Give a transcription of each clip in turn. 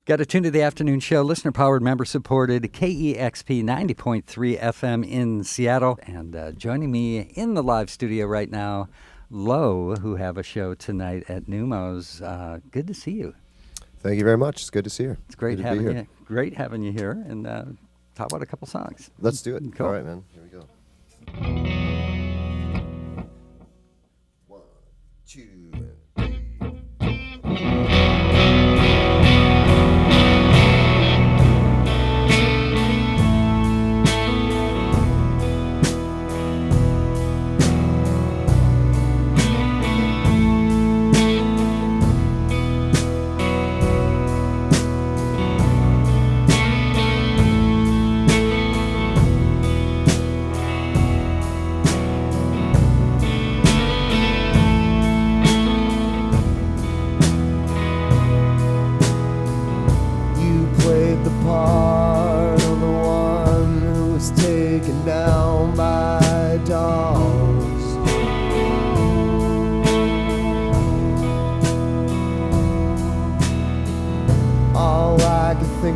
Got to tune to the afternoon show, listener-powered, member-supported, KEXP 90.3 FM in Seattle. And joining me in the live studio right now, Lo, who have a show tonight at Neumos. Good to see you. Thank you very much. It's good to see you. It's great having you. Great having you here. And talk about a couple songs. Let's do it. Cool. All right, man. Here we go. 1, 2, and 3.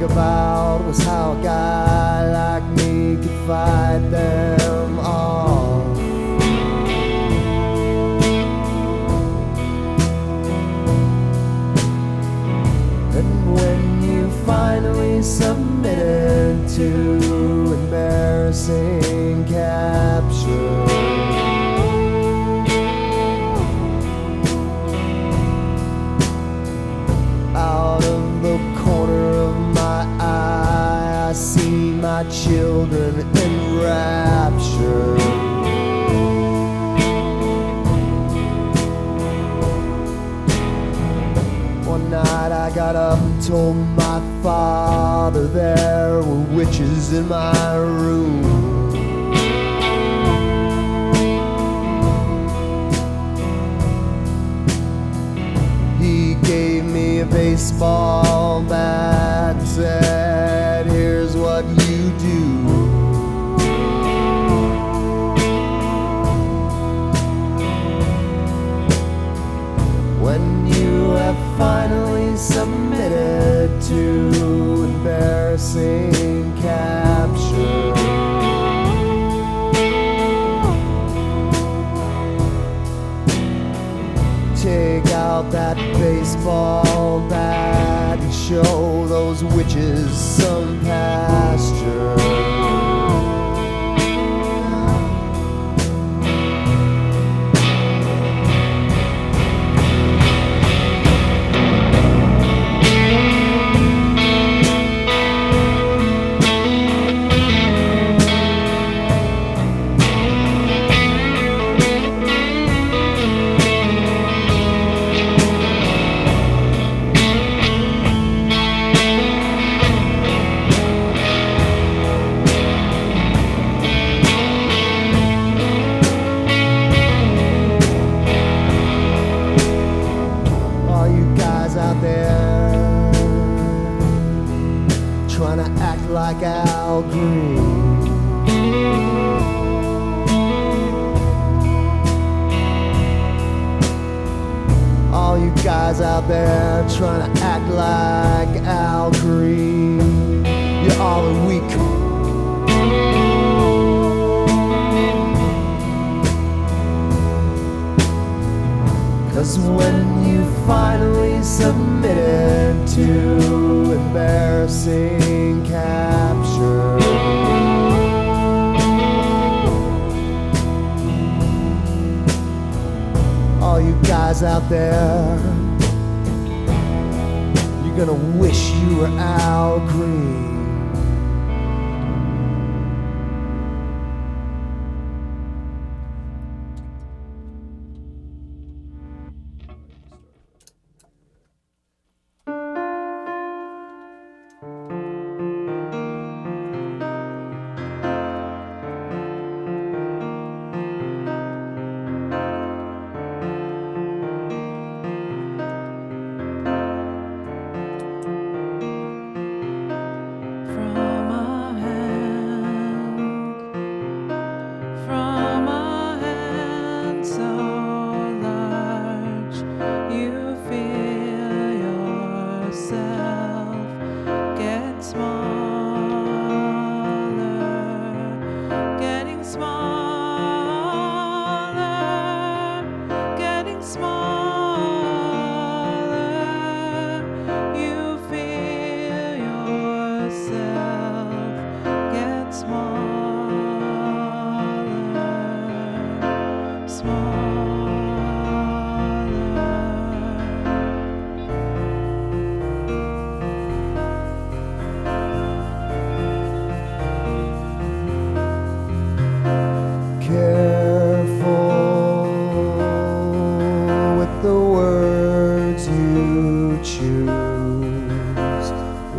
About was how a guy like me could fight them off. And when you finally submitted to embarrassing capture, out of the corner of I see my children in rapture. One night I got up and told my father there were witches in my room. He gave me a baseball bat and said, "Here's what you do. When you have finally submitted to embarrassing capture, take out that baseball bat and show those witches some pasture." Like Al Green, all you guys out there trying to act like Al Green, you're all weak. 'Cause when you finally submitted to embarrassing capture, all you guys out there, you're gonna wish you were Al Green.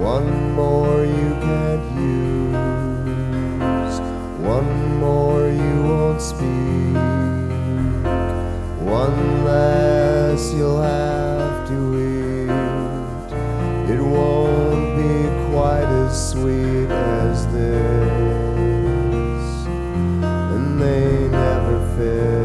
One more you can't use, one more you won't speak, one less you'll have to eat. It won't be quite as sweet as this, and they never fit.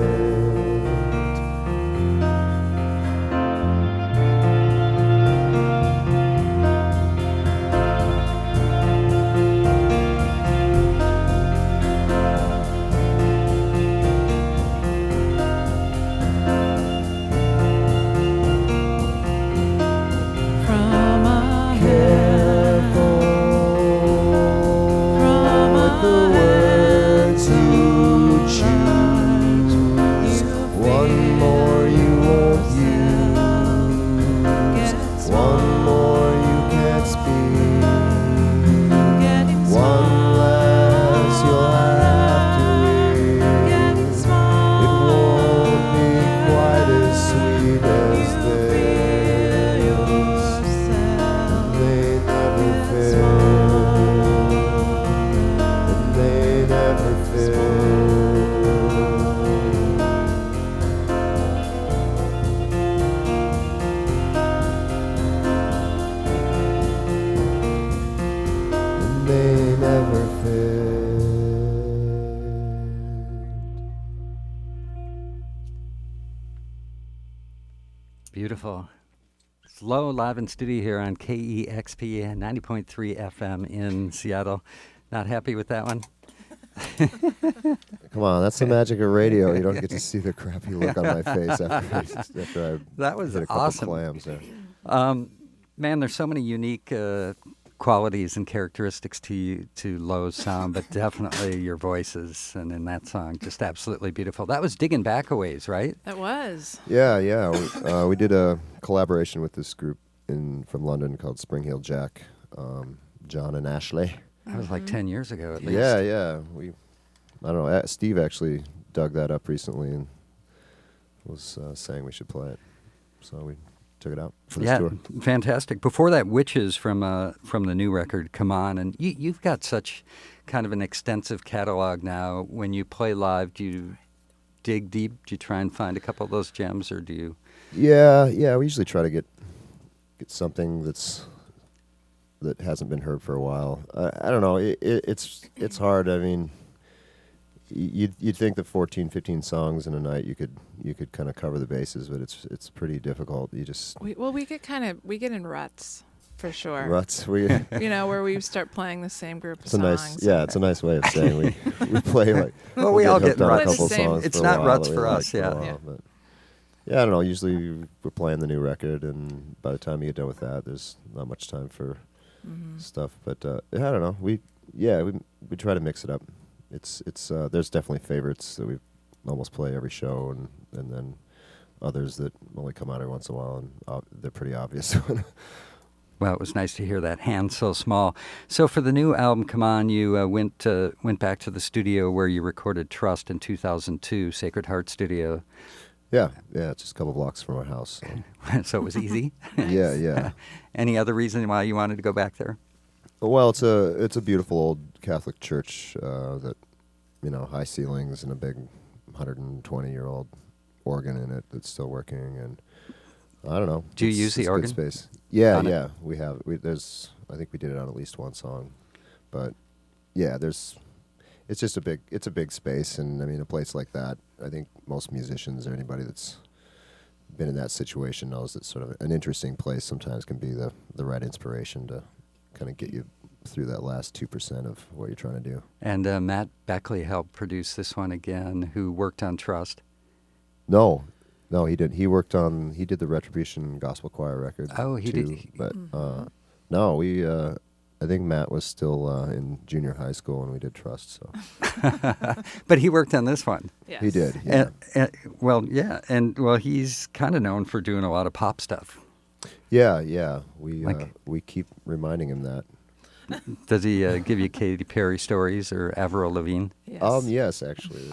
Beautiful. It's Low live in studio here on KEXP 90.3 FM in Seattle. Not happy with that one? Come on, that's the magic of radio. You don't get to see the crappy look on my face after I That was hit a couple awesome. clams there. Man, there's so many unique qualities and characteristics to Low's sound, but definitely your voices and in that song, just absolutely beautiful. That was Digging Back a Ways, right? It was. Yeah. We did a collaboration with this group from London called Spring Heel Jack, John and Ashley. That was like 10 years ago at least. Yeah. I don't know. Steve actually dug that up recently and was saying we should play it, so we took it out for this tour. Fantastic. Before that, Witches from the new record, Come On, and you've got such kind of an extensive catalog now. When you play live, do you dig deep? Do you try and find a couple of those gems, or do you? Yeah. We usually try to get something that hasn't been heard for a while. I don't know. It's hard. I mean, you'd think that 14, 15 songs in a night you could kind of cover the bases, but it's pretty difficult. You just We get in ruts for sure. Ruts. Where we start playing the same group of songs. It's a nice way of saying we play like. Well, we all get hooked on ruts. a couple Same. songs. It's for a not while ruts that we for like us, for a yeah. while, Yeah. But I don't know. Usually we're playing the new record, and by the time you get done with that, there's not much time for stuff. But I don't know. We try to mix it up. It's there's definitely favorites that we almost play every show, and then others that only come out every once in a while, and they're pretty obvious. Well, it was nice to hear that, Hand So Small. So for the new album, Come On, you went back to the studio where you recorded Trust in 2002, Sacred Heart Studio. Yeah, it's just a couple blocks from our house. So. So it was easy. Yeah. Any other reason why you wanted to go back there? Well, it's a beautiful old Catholic church that, high ceilings and a big 120-year-old organ in it that's still working, and I don't know. Do you use the organ? Good space. Yeah, on it? yeah. We have. I think we did it on at least one song, but yeah, it's just a big space, and I mean, a place like that, I think most musicians or anybody that's been in that situation knows that sort of an interesting place sometimes can be the right inspiration to kind of get you through that last 2% of what you're trying to do. And Matt Beckley helped produce this one again, who worked on Trust. No, he didn't. He did the Retribution Gospel Choir record. Oh, he too, did. But no, I think Matt was still in junior high school when we did Trust. So But he worked on this one. Yes. he did. Yeah. And he's kind of known for doing a lot of pop stuff. Yeah. We Like- keep reminding him that. Does he give you Katy Perry stories or Avril Lavigne? Yes. Yes, actually.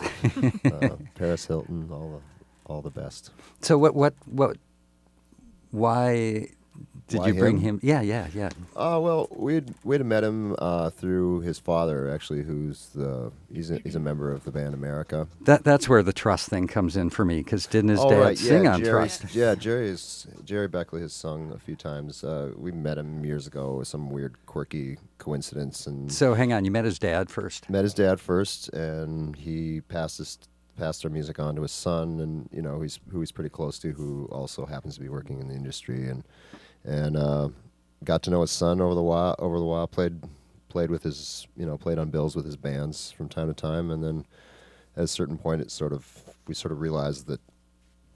Paris Hilton, all the best. So why Did Why you bring him? him? Yeah. Well, we'd met him through his father, actually, he's a member of the band America. That's where the Trust thing comes in for me, because didn't his Oh, dad right, sing yeah, on Trust? Yeah, Jerry Beckley has sung a few times. We met him years ago with some weird, quirky coincidence, and So hang on, you met his dad first. met his dad first, and he passed our music on to his son, and who he's pretty close to, who also happens to be working in the industry, and got to know his son over the while. Played with his played on bills with his bands from time to time, and then at a certain point we sort of realized that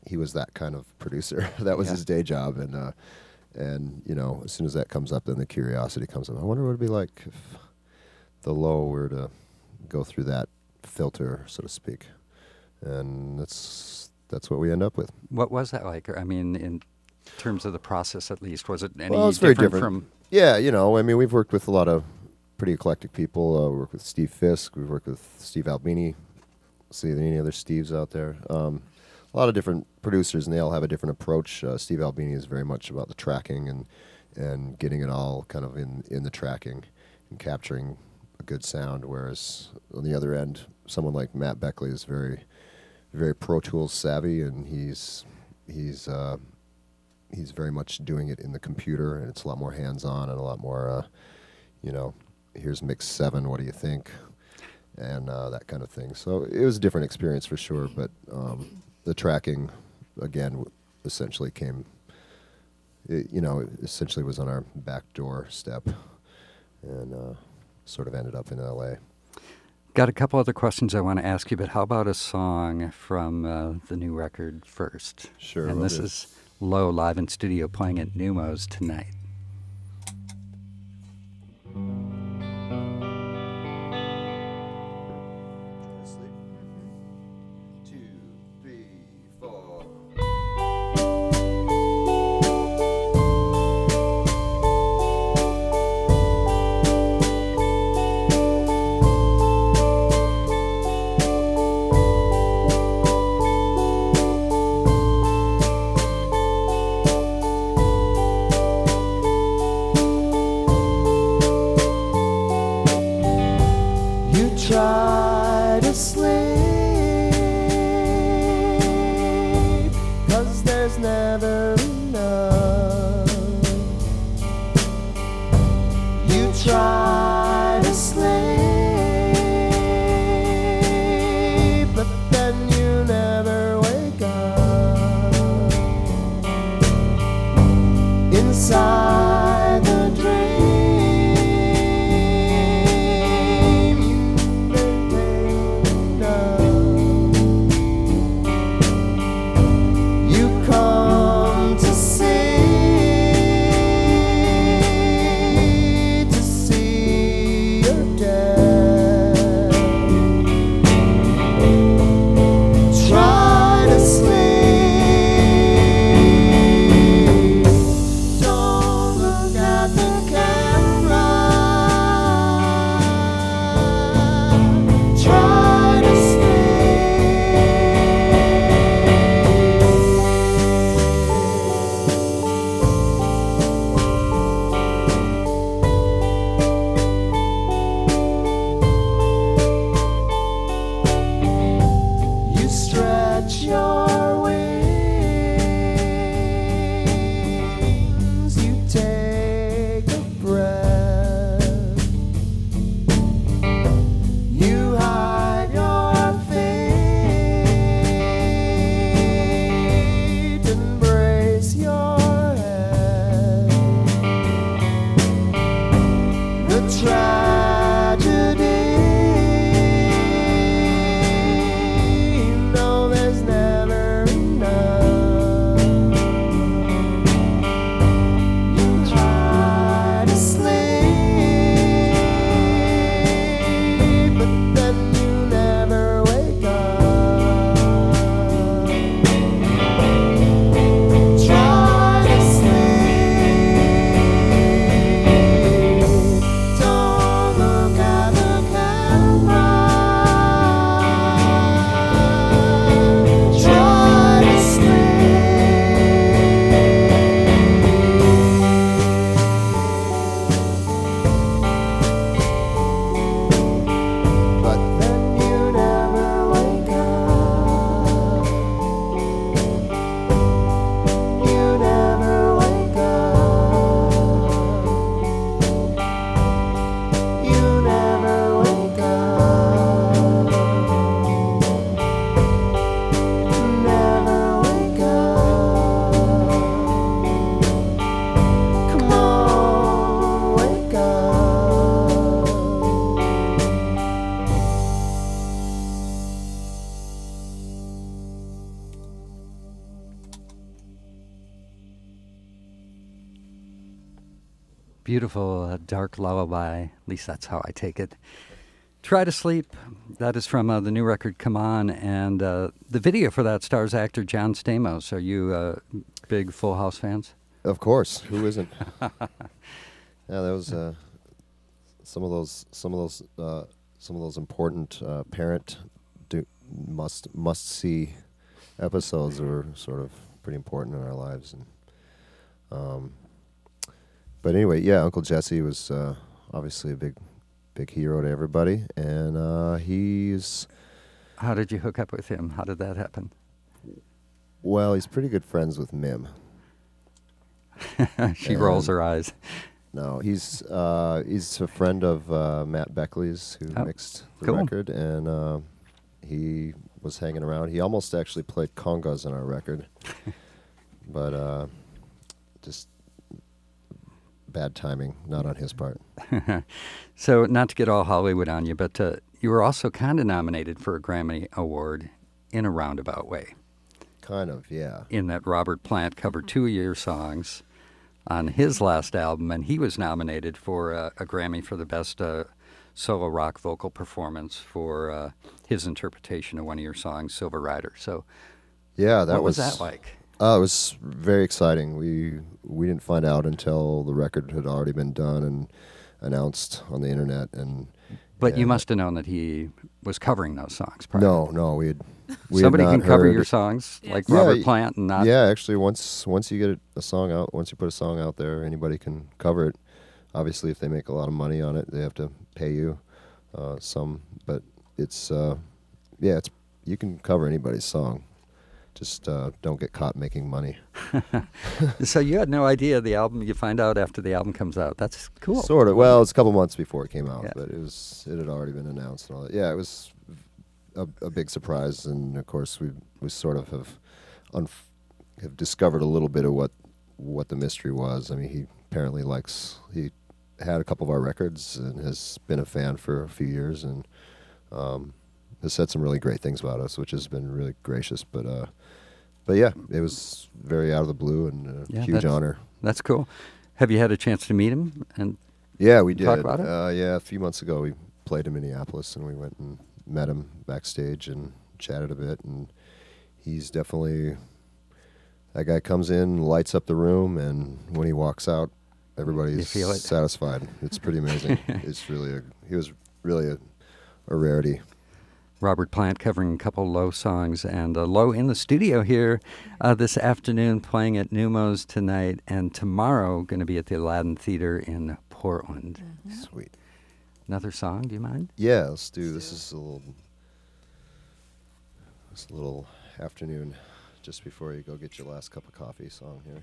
he was that kind of producer. That was his day job, and as soon as that comes up, then the curiosity comes up. I wonder what it'd be like if the Low were to go through that filter, so to speak, and that's what we end up with. What was that like? I mean, in terms of the process, at least, was it any Well, it's very different different. from? Yeah, I mean, we've worked with a lot of pretty eclectic people. We worked with Steve Fisk. We've worked with Steve Albini. See any other Steves out there? A lot of different producers, and they all have a different approach. Steve Albini is very much about the tracking and getting it all kind of in the tracking and capturing a good sound, whereas on the other end, someone like Matt Beckley is very, very Pro Tools savvy, and he's very much doing it in the computer, and it's a lot more hands-on and a lot more, here's mix 7, what do you think? And that kind of thing. So it was a different experience for sure, but the tracking, again, essentially essentially was on our back door step, and sort of ended up in L.A. Got a couple other questions I want to ask you, but how about a song from the new record first? Sure. And this is Low live in studio playing at Neumos tonight. Try to sleep, 'cause there's never enough. You try to sleep, but then you never wake up. Inside the dream see beautiful dark lullaby. At least that's how I take it. Try to Sleep. That is from the new record, Come On. And the video for that stars actor John Stamos. Are you big Full House fans? Of course. Who isn't? Yeah, that was some of those important parent must see episodes were sort of pretty important in our lives. And but anyway, yeah, Uncle Jesse was obviously a big hero to everybody, and he's. How did you hook up with him? How did that happen? Well, he's pretty good friends with Mim. She rolls her eyes. No, he's a friend of Matt Beckley's, who mixed the record, and he was hanging around. He almost actually played congas on our record, but just bad timing, not on his part. So, not to get all Hollywood on you, but you were also kind of nominated for a Grammy Award in a roundabout way. Kind of, yeah. In that Robert Plant covered 2 of your songs on his last album, and he was nominated for a Grammy for the best solo rock vocal performance for his interpretation of one of your songs, Silver Rider. So, yeah, what was that like? It was very exciting. We didn't find out until the record had already been done and announced on the internet. But you must have known that he was covering those songs. Prior. No, we Somebody had not can cover heard your songs like Yeah, Robert Plant and not. Yeah, actually, once you get a song out, once you put a song out there, anybody can cover it. Obviously, if they make a lot of money on it, they have to pay you some. But it's you can cover anybody's song. Just don't get caught making money. So you had no idea the album. You find out after the album comes out. That's cool. Sort of. Well, it's a couple months before it came out, Yeah. but it had already been announced and all that. Yeah, it was a big surprise, and of course we sort of have discovered a little bit of what the mystery was. I mean, he apparently he had a couple of our records and has been a fan for a few years, and has said some really great things about us, which has been really gracious. But yeah, it was very out of the blue and a huge honor. That's cool. Have you had a chance to meet him? And yeah, we did. talk about it? Yeah, a few months ago we played in Minneapolis, and we went and met him backstage and chatted a bit. And he's definitely, that guy comes in, lights up the room, and when he walks out, everybody's satisfied. It's pretty amazing. He was really a rarity. Robert Plant covering a couple Low songs, and Low in the studio here this afternoon, playing at Neumos tonight, and tomorrow going to be at the Aladdin Theater in Portland. Mm-hmm. Sweet. Another song, do you mind? Yeah, let's do. This is a little afternoon, just before you go get your last cup of coffee song here.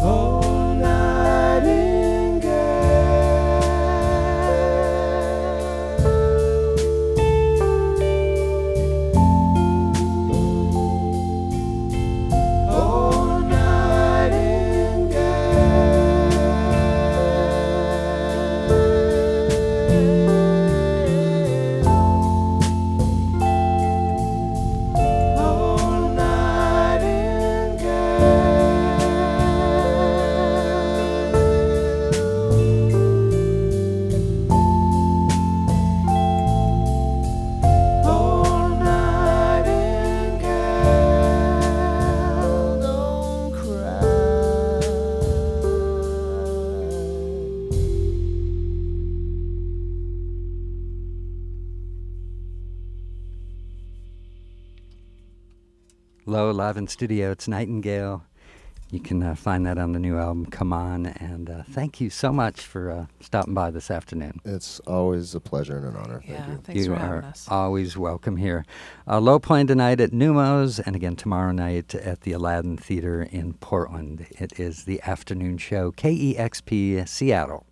Oh, Nightingale. Oh, Nightingale. Oh, Nightingale. Oh, Nightingale, don't cry. Low live in studio. It's Nightingale. You can find that on the new album, Come On. And thank you so much for stopping by this afternoon. It's always a pleasure and an honor. Thank Yeah, you. thanks You for having are us. always welcome here. Low playing tonight at Numos, and again tomorrow night at the Aladdin Theater in Portland. It is the afternoon show, KEXP Seattle.